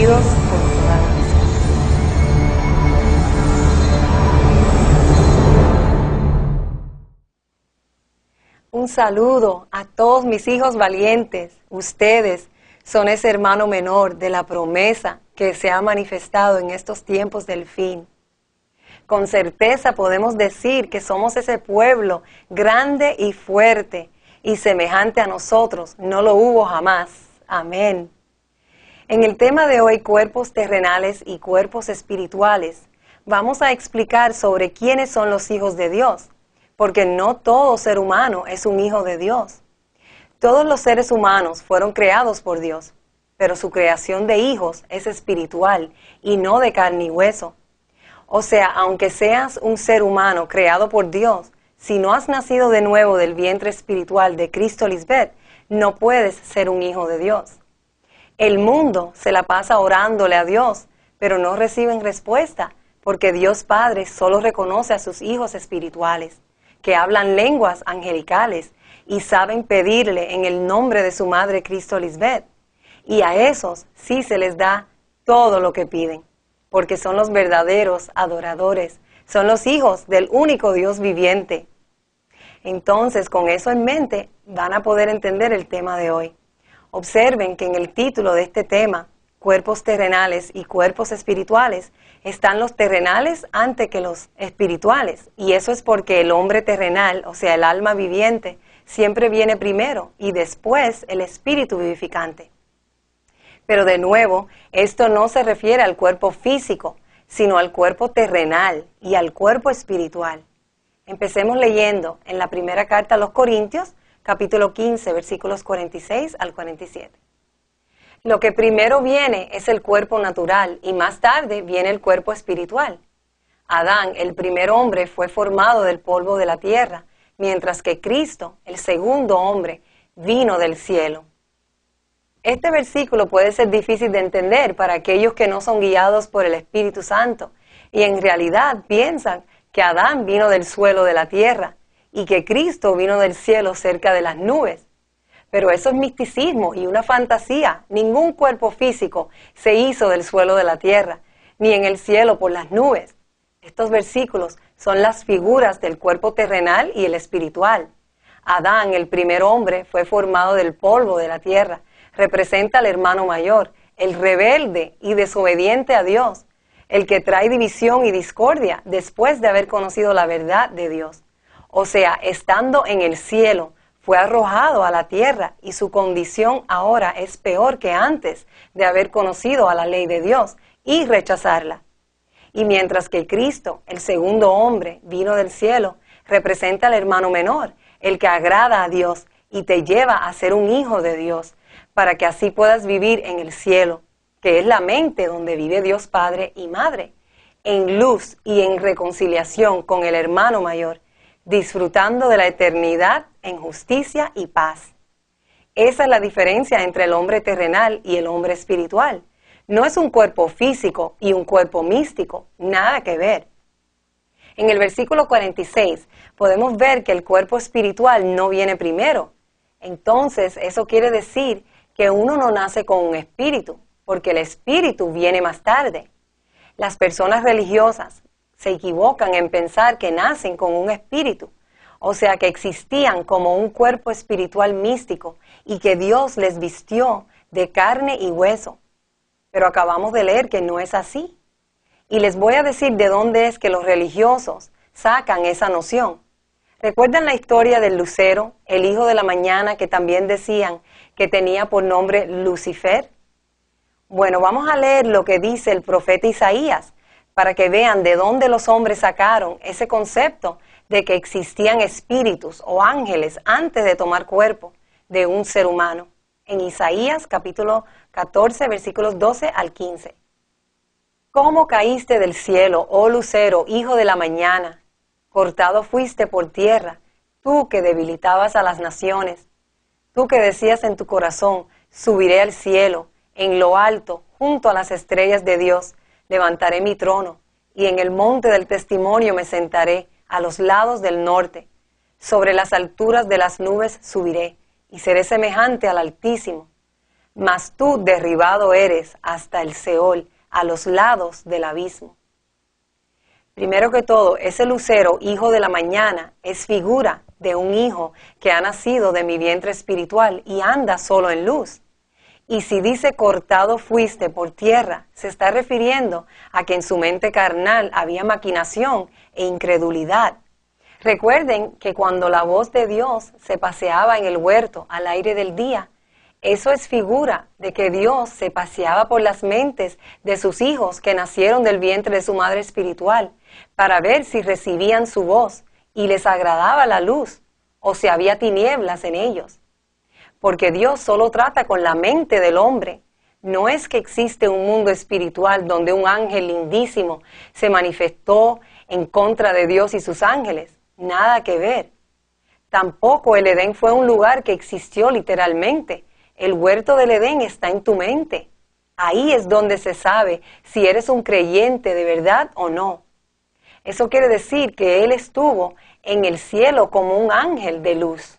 bendecidos por toda la nación. Un saludo a todos mis hijos valientes. Ustedes son ese hermano menor de la promesa que se ha manifestado en estos tiempos del fin. Con certeza podemos decir que somos ese pueblo grande y fuerte, y semejante a nosotros no lo hubo jamás. Amén. En el tema de hoy, cuerpos terrenales y cuerpos espirituales, vamos a explicar sobre quiénes son los hijos de Dios, porque no todo ser humano es un hijo de Dios. Todos los seres humanos fueron creados por Dios, pero su creación de hijos es espiritual y no de carne y hueso. O sea, aunque seas un ser humano creado por Dios, si no has nacido de nuevo del vientre espiritual de Cristo Lisbeth, no puedes ser un hijo de Dios. El mundo se la pasa orándole a Dios, pero no reciben respuesta, porque Dios Padre solo reconoce a sus hijos espirituales, que hablan lenguas angelicales y saben pedirle en el nombre de su Madre Cristo Lisbeth. Y a esos sí se les da todo lo que piden, porque son los verdaderos adoradores, son los hijos del único Dios viviente. Entonces, con eso en mente, van a poder entender el tema de hoy. Observen que en el título de este tema, cuerpos terrenales y cuerpos espirituales, están los terrenales antes que los espirituales. Y eso es porque el hombre terrenal, o sea, el alma viviente, siempre viene primero y después el espíritu vivificante. Pero de nuevo, esto no se refiere al cuerpo físico, sino al cuerpo terrenal y al cuerpo espiritual. Empecemos leyendo en la primera carta a los Corintios, capítulo 15, versículos 46 al 47. Lo que primero viene es el cuerpo natural y más tarde viene el cuerpo espiritual. Adán, el primer hombre, fue formado del polvo de la tierra, mientras que Cristo, el segundo hombre, vino del cielo. Este versículo puede ser difícil de entender para aquellos que no son guiados por el Espíritu Santo y en realidad piensan que Adán vino del suelo de la tierra y que Cristo vino del cielo cerca de las nubes. Pero eso es misticismo y una fantasía. Ningún cuerpo físico se hizo del suelo de la tierra, ni en el cielo por las nubes. Estos versículos son las figuras del cuerpo terrenal y el espiritual. Adán, el primer hombre, fue formado del polvo de la tierra. Representa al hermano mayor, el rebelde y desobediente a Dios, el que trae división y discordia después de haber conocido la verdad de Dios. O sea, estando en el cielo, fue arrojado a la tierra y su condición ahora es peor que antes de haber conocido a la ley de Dios y rechazarla. Y mientras que Cristo, el segundo hombre, vino del cielo, representa al hermano menor, el que agrada a Dios y te lleva a ser un hijo de Dios, para que así puedas vivir en el cielo, que es la mente donde vive Dios Padre y Madre, en luz y en reconciliación con el hermano mayor, disfrutando de la eternidad en justicia y paz. Esa es la diferencia entre el hombre terrenal y el hombre espiritual. No es un cuerpo físico y un cuerpo místico, nada que ver. En el versículo 46 podemos ver que el cuerpo espiritual no viene primero. Entonces, eso quiere decir que uno no nace con un espíritu, porque el espíritu viene más tarde. Las personas religiosas se equivocan en pensar que nacen con un espíritu, o sea que existían como un cuerpo espiritual místico y que Dios les vistió de carne y hueso. Pero acabamos de leer que no es así. Y les voy a decir de dónde es que los religiosos sacan esa noción. ¿Recuerdan la historia del lucero, el hijo de la mañana, que también decían que tenía por nombre Lucifer? Bueno, vamos a leer lo que dice el profeta Isaías, para que vean de dónde los hombres sacaron ese concepto de que existían espíritus o ángeles antes de tomar cuerpo de un ser humano. En Isaías capítulo 14, versículos 12 al 15. ¿Cómo caíste del cielo, oh lucero, hijo de la mañana? Cortado fuiste por tierra, tú que debilitabas a las naciones. Tú que decías en tu corazón, subiré al cielo, en lo alto, junto a las estrellas de Dios, levantaré mi trono, y en el monte del testimonio me sentaré, a los lados del norte. Sobre las alturas de las nubes subiré, y seré semejante al Altísimo. mas tú derribado eres hasta el Seol, a los lados del abismo. Primero que todo, ese lucero, hijo de la mañana, es figura de un hijo que ha nacido de mi vientre espiritual y anda solo en luz. Y si dice cortado fuiste por tierra, se está refiriendo a que en su mente carnal había maquinación e incredulidad. Recuerden que cuando la voz de Dios se paseaba en el huerto al aire del día, eso es figura de que Dios se paseaba por las mentes de sus hijos que nacieron del vientre de su madre espiritual para ver si recibían su voz y les agradaba la luz o si había tinieblas en ellos. Porque Dios solo trata con la mente del hombre. No es que existe un mundo espiritual donde un ángel lindísimo se manifestó en contra de Dios y sus ángeles. Nada que ver. Tampoco el Edén fue un lugar que existió literalmente. El huerto del Edén está en tu mente. Ahí es donde se sabe si eres un creyente de verdad o no. Eso quiere decir que Él estuvo en el cielo como un ángel de luz,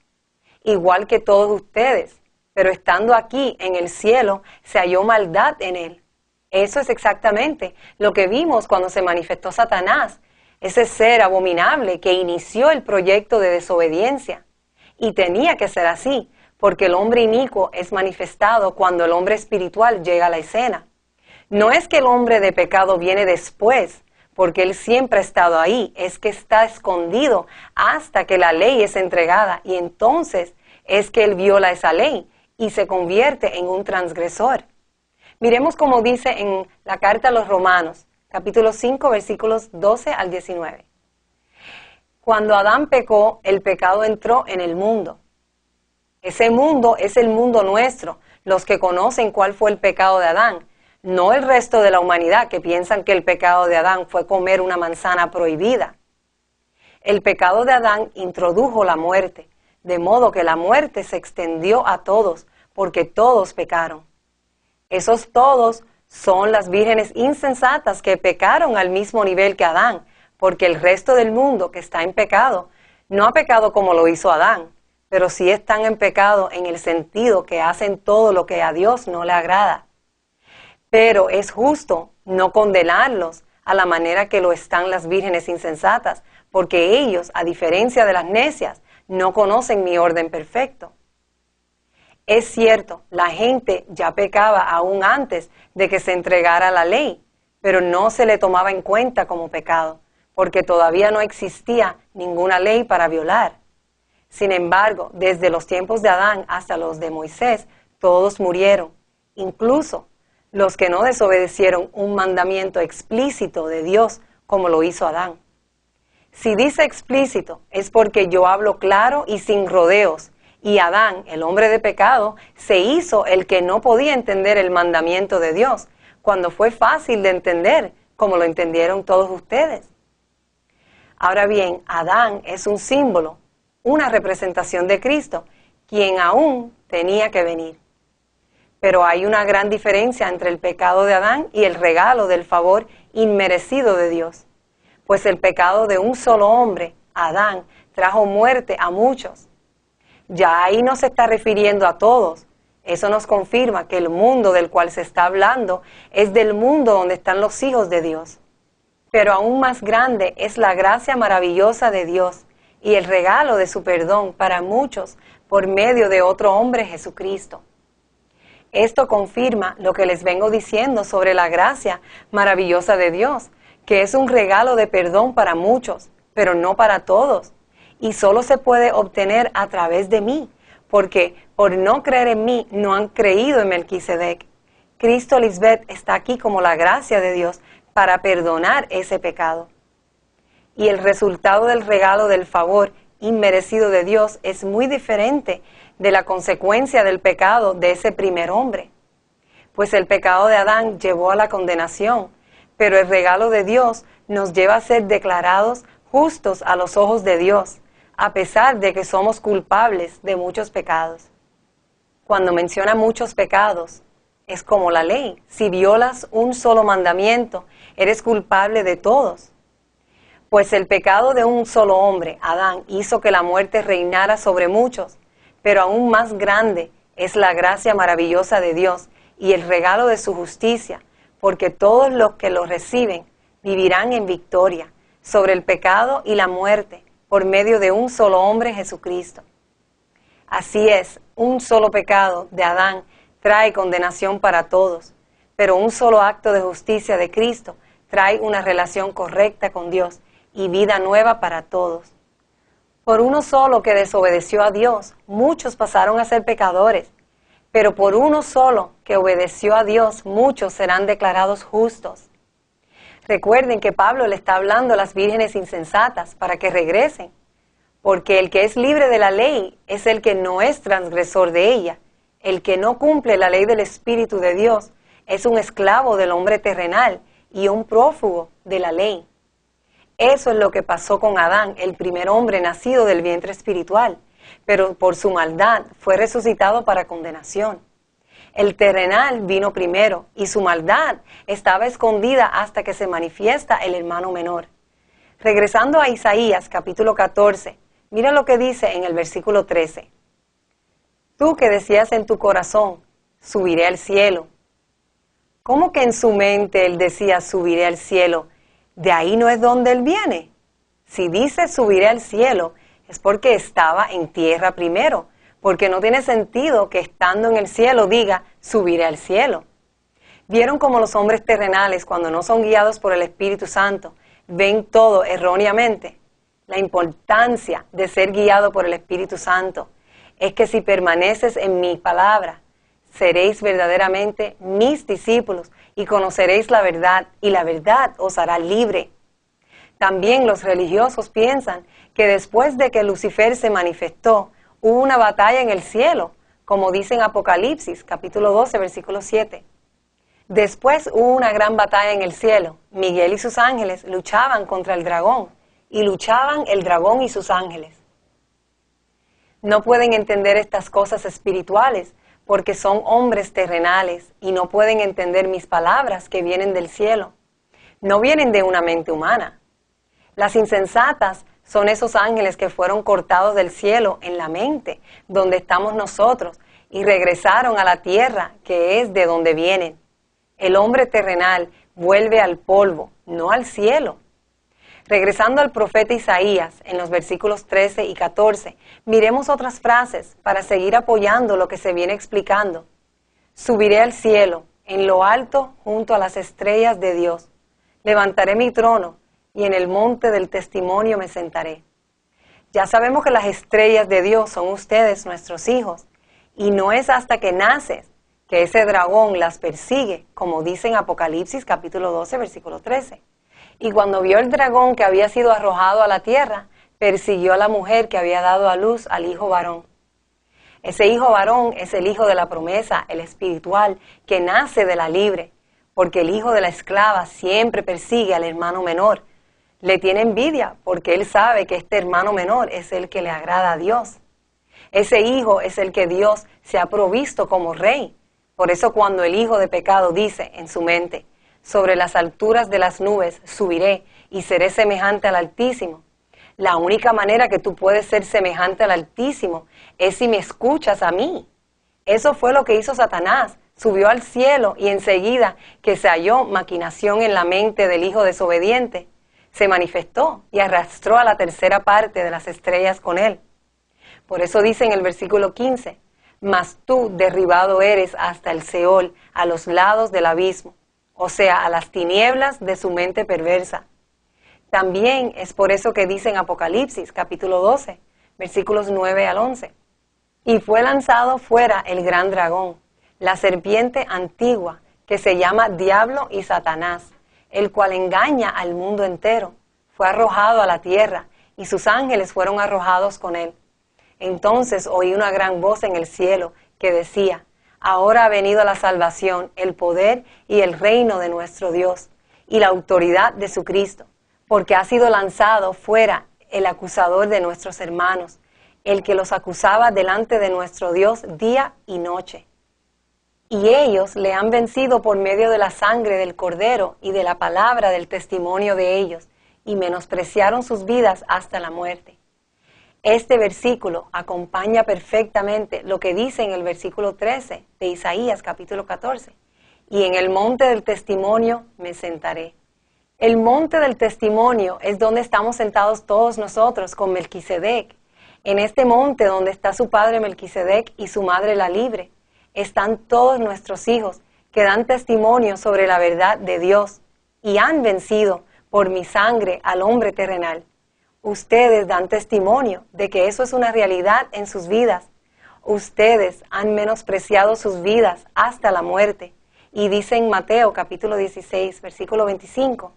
igual que todos ustedes, pero estando aquí en el cielo se halló maldad en Él. Eso es exactamente lo que vimos cuando se manifestó Satanás, ese ser abominable que inició el proyecto de desobediencia. Y tenía que ser así, porque el hombre inicuo es manifestado cuando el hombre espiritual llega a la escena. No es que el hombre de pecado viene después, porque él siempre ha estado ahí, es que está escondido hasta que la ley es entregada y entonces es que él viola esa ley y se convierte en un transgresor. Miremos cómo dice en la carta a los Romanos, capítulo 5, versículos 12 al 19. Cuando Adán pecó, el pecado entró en el mundo. Ese mundo es el mundo nuestro, los que conocen cuál fue el pecado de Adán, no el resto de la humanidad que piensan que el pecado de Adán fue comer una manzana prohibida. El pecado de Adán introdujo la muerte, de modo que la muerte se extendió a todos, porque todos pecaron. Esos todos son las vírgenes insensatas que pecaron al mismo nivel que Adán, porque el resto del mundo que está en pecado no ha pecado como lo hizo Adán, pero sí están en pecado en el sentido que hacen todo lo que a Dios no le agrada. Pero es justo no condenarlos a la manera que lo están las vírgenes insensatas, porque ellos, a diferencia de las necias, no conocen mi orden perfecto. Es cierto, la gente ya pecaba aún antes de que se entregara la ley, pero no se le tomaba en cuenta como pecado, porque todavía no existía ninguna ley para violar. Sin embargo, desde los tiempos de Adán hasta los de Moisés, todos murieron, incluso los que no desobedecieron un mandamiento explícito de Dios como lo hizo Adán. Si dice explícito, es porque yo hablo claro y sin rodeos, y Adán, el hombre de pecado, se hizo el que no podía entender el mandamiento de Dios, cuando fue fácil de entender, como lo entendieron todos ustedes. Ahora bien, Adán es un símbolo, una representación de Cristo, quien aún tenía que venir. Pero hay una gran diferencia entre el pecado de Adán y el regalo del favor inmerecido de Dios. Pues el pecado de un solo hombre, Adán, trajo muerte a muchos. Ya ahí no se está refiriendo a todos. Eso nos confirma que el mundo del cual se está hablando es del mundo donde están los hijos de Dios. Pero aún más grande es la gracia maravillosa de Dios y el regalo de su perdón para muchos por medio de otro hombre, Jesucristo. Esto confirma lo que les vengo diciendo sobre la gracia maravillosa de Dios, que es un regalo de perdón para muchos, pero no para todos, y solo se puede obtener a través de mí, porque por no creer en mí no han creído en Melquisedec. Cristo Lisbeth está aquí como la gracia de Dios para perdonar ese pecado. Y el resultado del regalo del favor inmerecido de Dios es muy diferente de la consecuencia del pecado de ese primer hombre. Pues el pecado de Adán llevó a la condenación, pero el regalo de Dios nos lleva a ser declarados justos a los ojos de Dios, a pesar de que somos culpables de muchos pecados. Cuando menciona muchos pecados, es como la ley. Si violas un solo mandamiento, eres culpable de todos. Pues el pecado de un solo hombre, Adán, hizo que la muerte reinara sobre muchos, pero aún más grande Es la gracia maravillosa de Dios y el regalo de su justicia, porque todos los que lo reciben vivirán en victoria sobre el pecado y la muerte por medio de un solo hombre, Jesucristo. Así es, un solo pecado de Adán trae condenación para todos, pero un solo acto de justicia de Cristo trae una relación correcta con Dios y vida nueva para todos. Por uno solo que desobedeció a Dios, muchos pasaron a ser pecadores, pero por uno solo que obedeció a Dios, muchos serán declarados justos. Recuerden que Pablo le está hablando a las vírgenes insensatas para que regresen, porque el que es libre de la ley es el que no es transgresor de ella. El que no cumple la ley del Espíritu de Dios es un esclavo del hombre terrenal y un prófugo de la ley. Eso es lo que pasó con Adán, el primer hombre nacido del vientre espiritual, pero por su maldad fue resucitado para condenación. El terrenal vino primero y su maldad estaba escondida hasta que se manifiesta el hermano menor. Regresando a Isaías capítulo 14, mira lo que dice en el versículo 13. Tú que decías en tu corazón, subiré al cielo. ¿Cómo que en su mente él decía, subiré al cielo? ¿De ahí no es donde él viene? Si dice subiré al cielo, es porque estaba en tierra primero, porque no tiene sentido que estando en el cielo diga, subiré al cielo. ¿Vieron cómo los hombres terrenales, cuando no son guiados por el Espíritu Santo, ven todo erróneamente? La importancia de ser guiado por el Espíritu Santo es que si permaneces en mi palabra, seréis verdaderamente mis discípulos y conoceréis la verdad, y la verdad os hará libre. También los religiosos piensan que después de que Lucifer se manifestó, hubo una batalla en el cielo, como dice en Apocalipsis, capítulo 12, versículo 7. Después hubo una gran batalla en el cielo. Miguel y sus ángeles luchaban contra el dragón, y luchaban el dragón y sus ángeles. No pueden entender estas cosas espirituales, porque son hombres terrenales y no pueden entender mis palabras que vienen del cielo. No vienen de una mente humana. Las insensatas son esos ángeles que fueron cortados del cielo en la mente, donde estamos nosotros, y regresaron a la tierra, que es de donde vienen. El hombre terrenal vuelve al polvo, no al cielo. Regresando al profeta Isaías, en los versículos 13 y 14, miremos otras frases para seguir apoyando lo que se viene explicando. Subiré al cielo, en lo alto, junto a las estrellas de Dios. Levantaré mi trono, y en el monte del testimonio me sentaré. Ya sabemos que las estrellas de Dios son ustedes, nuestros hijos, y no es hasta que naces que ese dragón las persigue, como dice en Apocalipsis capítulo 12, versículo 13. Y cuando vio el dragón que había sido arrojado a la tierra, persiguió a la mujer que había dado a luz al hijo varón. Ese hijo varón es el hijo de la promesa, el espiritual, que nace de la libre, porque el hijo de la esclava siempre persigue al hermano menor. Le tiene envidia porque él sabe que este hermano menor es el que le agrada a Dios. Ese hijo es el que Dios se ha provisto como rey. Por eso cuando el hijo de pecado dice en su mente, sobre las alturas de las nubes subiré y seré semejante al Altísimo. La única manera que tú puedes ser semejante al Altísimo es si me escuchas a mí. Eso fue lo que hizo Satanás. Subió al cielo y enseguida que se halló maquinación en la mente del hijo desobediente, se manifestó y arrastró a la tercera parte de las estrellas con él. Por eso dice en el versículo 15, mas tú derribado eres hasta el Seol, a los lados del abismo. O sea, a las tinieblas de su mente perversa. También es por eso que dice en Apocalipsis, capítulo 12, versículos 9 al 11. Y fue lanzado fuera el gran dragón, la serpiente antigua, que se llama Diablo y Satanás, el cual engaña al mundo entero. Fue arrojado a la tierra, y sus ángeles fueron arrojados con él. Entonces oí una gran voz en el cielo que decía, ahora ha venido la salvación, el poder y el reino de nuestro Dios y la autoridad de su Cristo, porque ha sido lanzado fuera el acusador de nuestros hermanos, el que los acusaba delante de nuestro Dios día y noche. Y ellos le han vencido por medio de la sangre del Cordero y de la palabra del testimonio de ellos, y menospreciaron sus vidas hasta la muerte. Este versículo acompaña perfectamente lo que dice en el versículo 13 de Isaías capítulo 14. Y en el monte del testimonio me sentaré. El monte del testimonio es donde estamos sentados todos nosotros con Melquisedec. En este monte donde está su padre Melquisedec y su madre la libre, están todos nuestros hijos que dan testimonio sobre la verdad de Dios y han vencido por mi sangre al hombre terrenal. Ustedes dan testimonio de que eso es una realidad en sus vidas. Ustedes han menospreciado sus vidas hasta la muerte. Y dice en Mateo capítulo 16, versículo 25,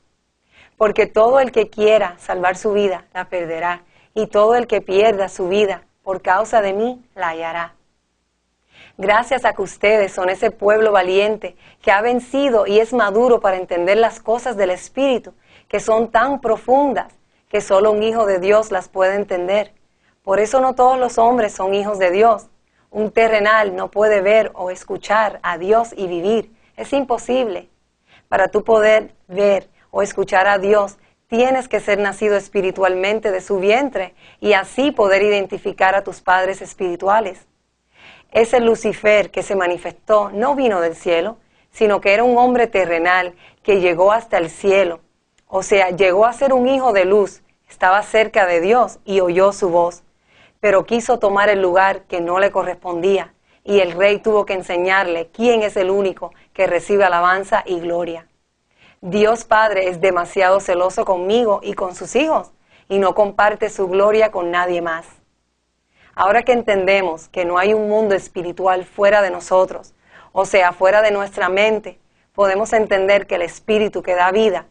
porque todo el que quiera salvar su vida la perderá, y todo el que pierda su vida por causa de mí la hallará. Gracias a que ustedes son ese pueblo valiente que ha vencido y es maduro para entender las cosas del Espíritu, que son tan profundas que solo un hijo de Dios las puede entender. Por eso no todos los hombres son hijos de Dios. Un terrenal no puede ver o escuchar a Dios y vivir. Es imposible. Para tú poder ver o escuchar a Dios, tienes que ser nacido espiritualmente de su vientre y así poder identificar a tus padres espirituales. Ese Lucifer que se manifestó no vino del cielo, sino que era un hombre terrenal que llegó hasta el cielo. O sea, llegó a ser un hijo de luz, estaba cerca de Dios y oyó su voz, pero quiso tomar el lugar que no le correspondía y el rey tuvo que enseñarle quién es el único que recibe alabanza y gloria. Dios Padre es demasiado celoso conmigo y con sus hijos y no comparte su gloria con nadie más. Ahora que entendemos que no hay un mundo espiritual fuera de nosotros, o sea, fuera de nuestra mente, podemos entender que el Espíritu que da vida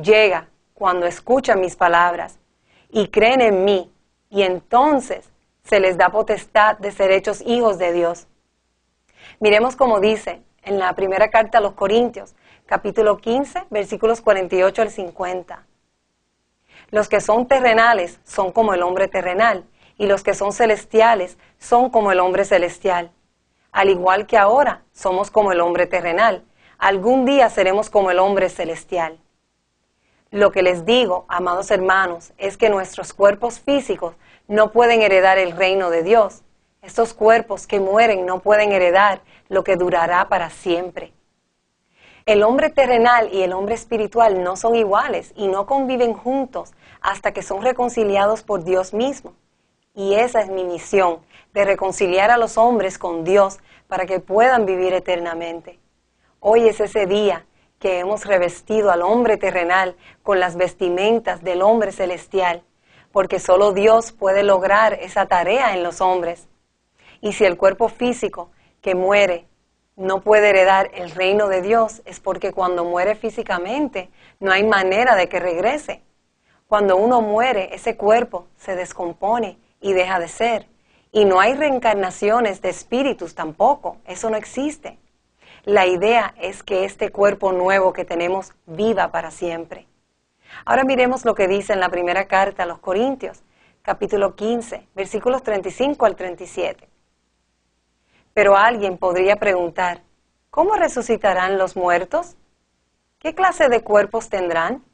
llega cuando escuchan mis palabras y creen en mí, y entonces se les da potestad de ser hechos hijos de Dios. Miremos cómo dice en la primera carta a los Corintios, capítulo 15, versículos 48 al 50. Los que son terrenales son como el hombre terrenal, y los que son celestiales son como el hombre celestial. Al igual que ahora somos como el hombre terrenal, algún día seremos como el hombre celestial. Lo que les digo, amados hermanos, es que nuestros cuerpos físicos no pueden heredar el reino de Dios. Estos cuerpos que mueren no pueden heredar lo que durará para siempre. El hombre terrenal y el hombre espiritual no son iguales y no conviven juntos hasta que son reconciliados por Dios mismo. Y esa es mi misión, de reconciliar a los hombres con Dios para que puedan vivir eternamente. Hoy es ese día que hemos revestido al hombre terrenal con las vestimentas del hombre celestial, porque solo Dios puede lograr esa tarea en los hombres. Y si el cuerpo físico que muere no puede heredar el reino de Dios, es porque cuando muere físicamente no hay manera de que regrese. Cuando uno muere, ese cuerpo se descompone y deja de ser. Y no hay reencarnaciones de espíritus tampoco, eso no existe. La idea es que este cuerpo nuevo que tenemos viva para siempre. Ahora miremos lo que dice en la primera carta a los Corintios, capítulo 15, versículos 35 al 37. Pero alguien podría preguntar, ¿cómo resucitarán los muertos? ¿Qué clase de cuerpos tendrán?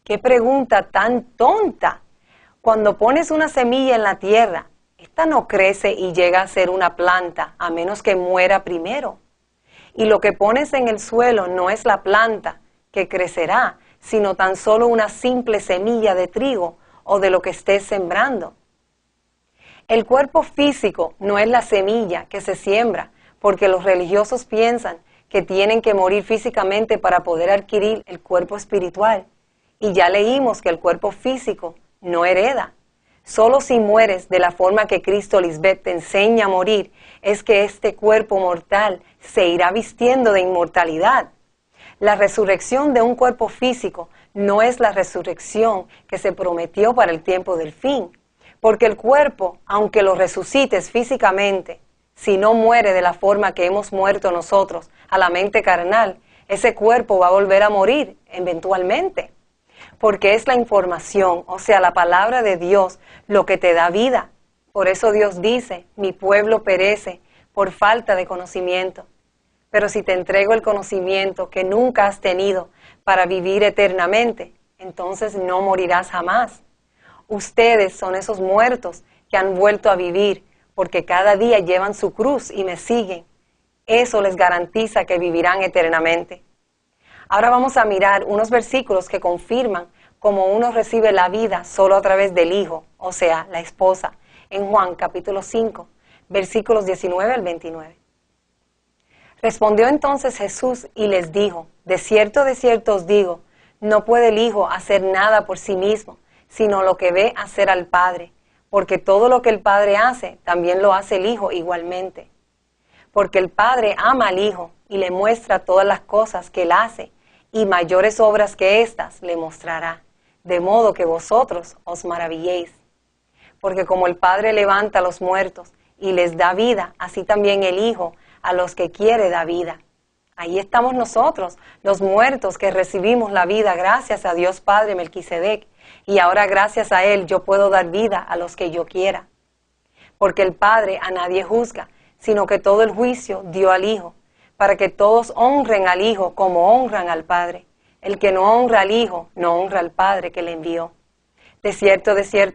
¡Qué pregunta tan tonta! Cuando pones una semilla en la tierra, esta no crece y llega a ser una planta, a menos que muera primero. Y lo que pones en el suelo no es la planta que crecerá, sino tan solo una simple semilla de trigo o de lo que estés sembrando. El cuerpo físico no es la semilla que se siembra, porque los religiosos piensan que tienen que morir físicamente para poder adquirir el cuerpo espiritual. Y ya leímos que el cuerpo físico no hereda. Solo si mueres de la forma que Cristo Lisbeth te enseña a morir, es que este cuerpo mortal se irá vistiendo de inmortalidad. La resurrección de un cuerpo físico no es la resurrección que se prometió para el tiempo del fin, porque el cuerpo, aunque lo resucites físicamente, si no muere de la forma que hemos muerto nosotros a la mente carnal, ese cuerpo va a volver a morir eventualmente. Porque es la información, o sea, la palabra de Dios, lo que te da vida. Por eso Dios dice, mi pueblo perece por falta de conocimiento. Pero si te entrego el conocimiento que nunca has tenido para vivir eternamente, entonces no morirás jamás. Ustedes son esos muertos que han vuelto a vivir, porque cada día llevan su cruz y me siguen. Eso les garantiza que vivirán eternamente. Ahora vamos a mirar unos versículos que confirman cómo uno recibe la vida solo a través del Hijo, o sea, la esposa, en Juan capítulo 5, versículos 19 al 29. Respondió entonces Jesús y les dijo, de cierto os digo, no puede el Hijo hacer nada por sí mismo, sino lo que ve hacer al Padre, porque todo lo que el Padre hace, también lo hace el Hijo igualmente. Porque el Padre ama al Hijo y le muestra todas las cosas que Él hace, y mayores obras que éstas le mostrará, de modo que vosotros os maravilléis. Porque como el Padre levanta a los muertos y les da vida, así también el Hijo a los que quiere da vida. Ahí estamos nosotros, los muertos que recibimos la vida gracias a Dios Padre Melquisedec, y ahora gracias a Él yo puedo dar vida a los que yo quiera. Porque el Padre a nadie juzga, sino que todo el juicio dio al Hijo, para que todos honren al Hijo como honran al Padre. El que no honra al Hijo, no honra al Padre que le envió. De cierto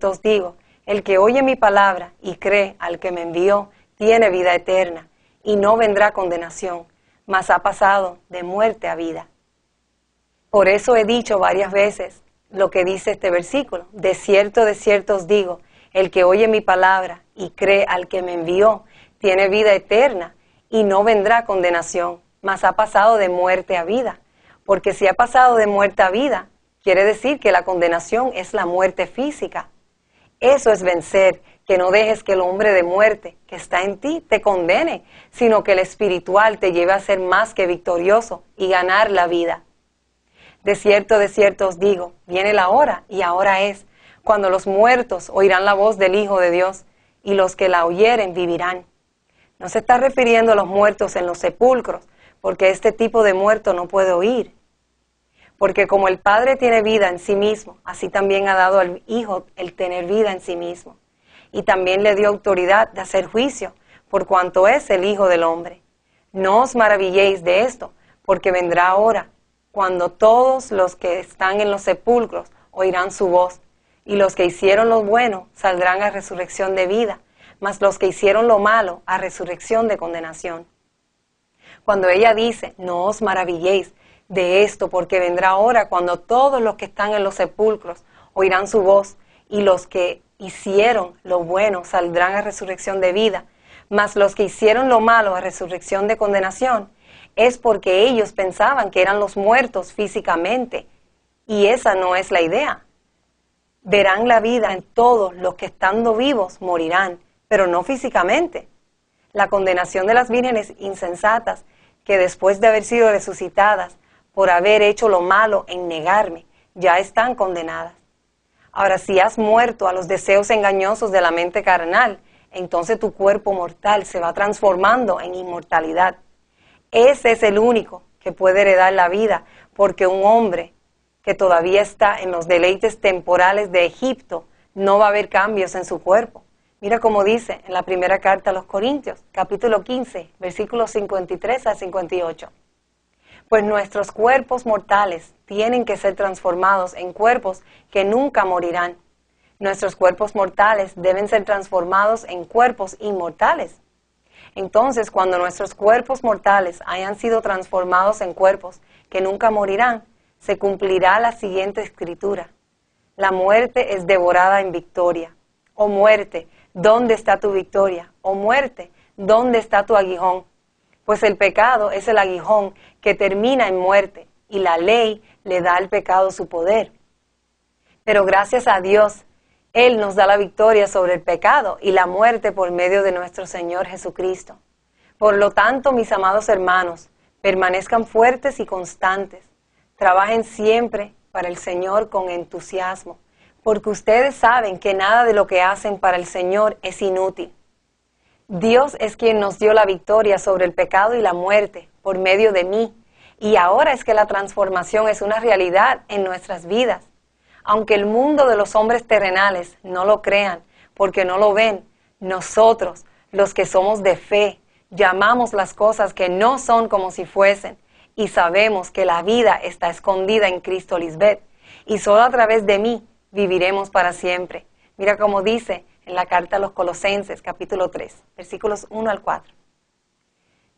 os digo, el que oye mi palabra y cree al que me envió, tiene vida eterna, y no vendrá condenación, mas ha pasado de muerte a vida. Por eso he dicho varias veces lo que dice este versículo. De cierto os digo, el que oye mi palabra y cree al que me envió, tiene vida eterna y no vendrá condenación, mas ha pasado de muerte a vida. Porque si ha pasado de muerte a vida, quiere decir que la condenación es la muerte física. Eso es vencer, que no dejes que el hombre de muerte que está en ti te condene, sino que el espiritual te lleve a ser más que victorioso y ganar la vida. De cierto os digo, viene la hora, y ahora es, cuando los muertos oirán la voz del Hijo de Dios, y los que la oyeren vivirán. No se está refiriendo a los muertos en los sepulcros, porque este tipo de muerto no puede oír. Porque como el Padre tiene vida en sí mismo, así también ha dado al Hijo el tener vida en sí mismo. Y también le dio autoridad de hacer juicio, por cuanto es el Hijo del Hombre. No os maravilléis de esto, porque vendrá hora, cuando todos los que están en los sepulcros oirán su voz, y los que hicieron lo bueno saldrán a resurrección de vida, mas los que hicieron lo malo a resurrección de condenación. Cuando ella dice, no os maravilléis de esto, porque vendrá hora cuando todos los que están en los sepulcros oirán su voz, y los que hicieron lo bueno saldrán a resurrección de vida, mas los que hicieron lo malo a resurrección de condenación, es porque ellos pensaban que eran los muertos físicamente, y esa no es la idea. Verán la vida en todos los que estando vivos morirán, pero no físicamente. La condenación de las vírgenes insensatas, que después de haber sido resucitadas, por haber hecho lo malo en negarme, ya están condenadas. Ahora, si has muerto a los deseos engañosos de la mente carnal, entonces tu cuerpo mortal se va transformando en inmortalidad. Ese es el único que puede heredar la vida, porque un hombre que todavía está en los deleites temporales de Egipto, no va a haber cambios en su cuerpo. Mira cómo dice en la primera carta a los Corintios, capítulo 15, versículos 53 a 58. Pues nuestros cuerpos mortales tienen que ser transformados en cuerpos que nunca morirán. Nuestros cuerpos mortales deben ser transformados en cuerpos inmortales. Entonces, cuando nuestros cuerpos mortales hayan sido transformados en cuerpos que nunca morirán, se cumplirá la siguiente escritura. La muerte es devorada en victoria. Oh muerte, ¿dónde está tu victoria? Oh muerte, ¿dónde está tu aguijón? Pues el pecado es el aguijón que termina en muerte, y la ley le da al pecado su poder. Pero gracias a Dios, Él nos da la victoria sobre el pecado y la muerte por medio de nuestro Señor Jesucristo. Por lo tanto, mis amados hermanos, permanezcan fuertes y constantes. Trabajen siempre para el Señor con entusiasmo, porque ustedes saben que nada de lo que hacen para el Señor es inútil. Dios es quien nos dio la victoria sobre el pecado y la muerte por medio de mí, y ahora es que la transformación es una realidad en nuestras vidas. Aunque el mundo de los hombres terrenales no lo crean, porque no lo ven, nosotros, los que somos de fe, llamamos las cosas que no son como si fuesen, y sabemos que la vida está escondida en Cristo Lisbeth, y solo a través de mí viviremos para siempre. Mira cómo dice en la carta a los Colosenses, capítulo 3, versículos 1 al 4.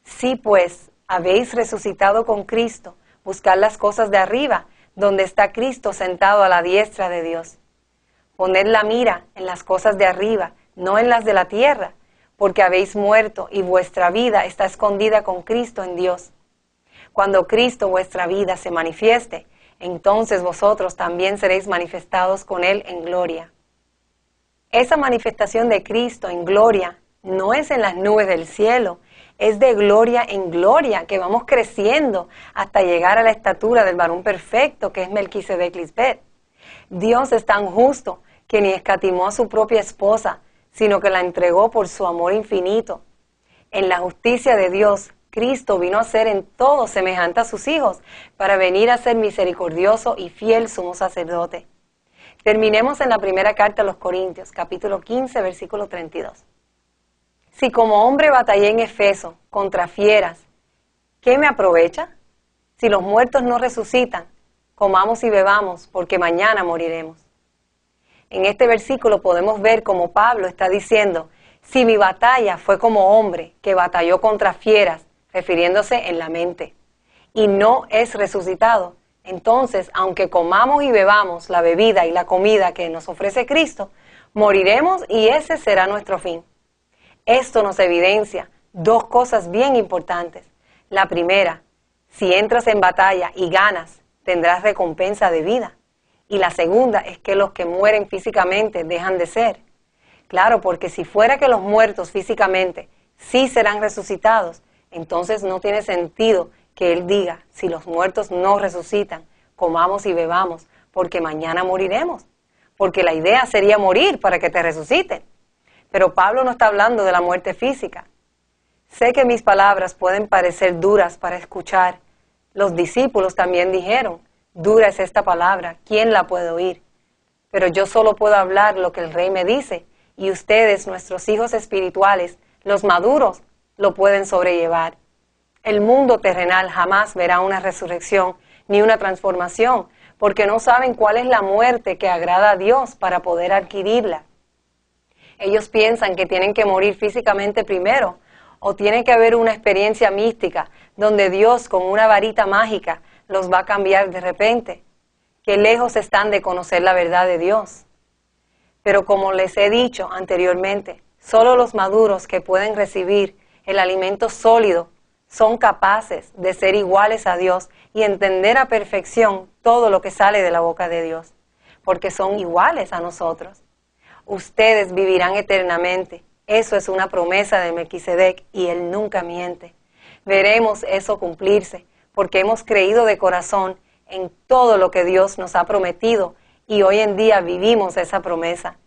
Si pues habéis resucitado con Cristo, buscad las cosas de arriba, donde está Cristo sentado a la diestra de Dios. Poned la mira en las cosas de arriba, no en las de la tierra, porque habéis muerto y vuestra vida está escondida con Cristo en Dios. Cuando Cristo vuestra vida se manifieste, entonces vosotros también seréis manifestados con Él en gloria. Esa manifestación de Cristo en gloria no es en las nubes del cielo, es de gloria en gloria, que vamos creciendo hasta llegar a la estatura del varón perfecto, que es Melquisedec Lisbeth. Dios es tan justo que ni escatimó a su propia esposa, sino que la entregó por su amor infinito. En la justicia de Dios, Cristo vino a ser en todo semejante a sus hijos, para venir a ser misericordioso y fiel sumo sacerdote. Terminemos en la primera carta a los Corintios, capítulo 15, versículo 32. Si como hombre batallé en Efeso contra fieras, ¿qué me aprovecha? Si los muertos no resucitan, comamos y bebamos, porque mañana moriremos. En este versículo podemos ver cómo Pablo está diciendo, si mi batalla fue como hombre que batalló contra fieras, refiriéndose en la mente, y no es resucitado, entonces, aunque comamos y bebamos la bebida y la comida que nos ofrece Cristo, moriremos y ese será nuestro fin. Esto nos evidencia dos cosas bien importantes. La primera, si entras en batalla y ganas, tendrás recompensa de vida. Y la segunda es que los que mueren físicamente dejan de ser. Claro, porque si fuera que los muertos físicamente sí serán resucitados, entonces no tiene sentido que Él diga, si los muertos no resucitan, comamos y bebamos, porque mañana moriremos. Porque la idea sería morir para que te resuciten. Pero Pablo no está hablando de la muerte física. Sé que mis palabras pueden parecer duras para escuchar. Los discípulos también dijeron, dura es esta palabra, ¿quién la puede oír? Pero yo solo puedo hablar lo que el Rey me dice, y ustedes, nuestros hijos espirituales, los maduros, lo pueden sobrellevar. El mundo terrenal jamás verá una resurrección ni una transformación, porque no saben cuál es la muerte que agrada a Dios para poder adquirirla. Ellos piensan que tienen que morir físicamente primero, o tiene que haber una experiencia mística donde Dios con una varita mágica los va a cambiar de repente. Qué lejos están de conocer la verdad de Dios. Pero como les he dicho anteriormente, solo los maduros que pueden recibir el alimento sólido son capaces de ser iguales a Dios y entender a perfección todo lo que sale de la boca de Dios, porque son iguales a nosotros. Ustedes vivirán eternamente. Eso es una promesa de Melquisedec y Él nunca miente. Veremos eso cumplirse, porque hemos creído de corazón en todo lo que Dios nos ha prometido y hoy en día vivimos esa promesa.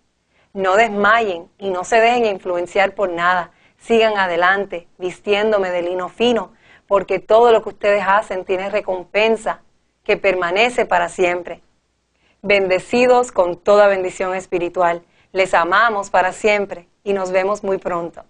No desmayen y no se dejen influenciar por nada. Sigan adelante, vistiéndome de lino fino, porque todo lo que ustedes hacen tiene recompensa que permanece para siempre. Bendecidos con toda bendición espiritual. Les amamos para siempre y nos vemos muy pronto.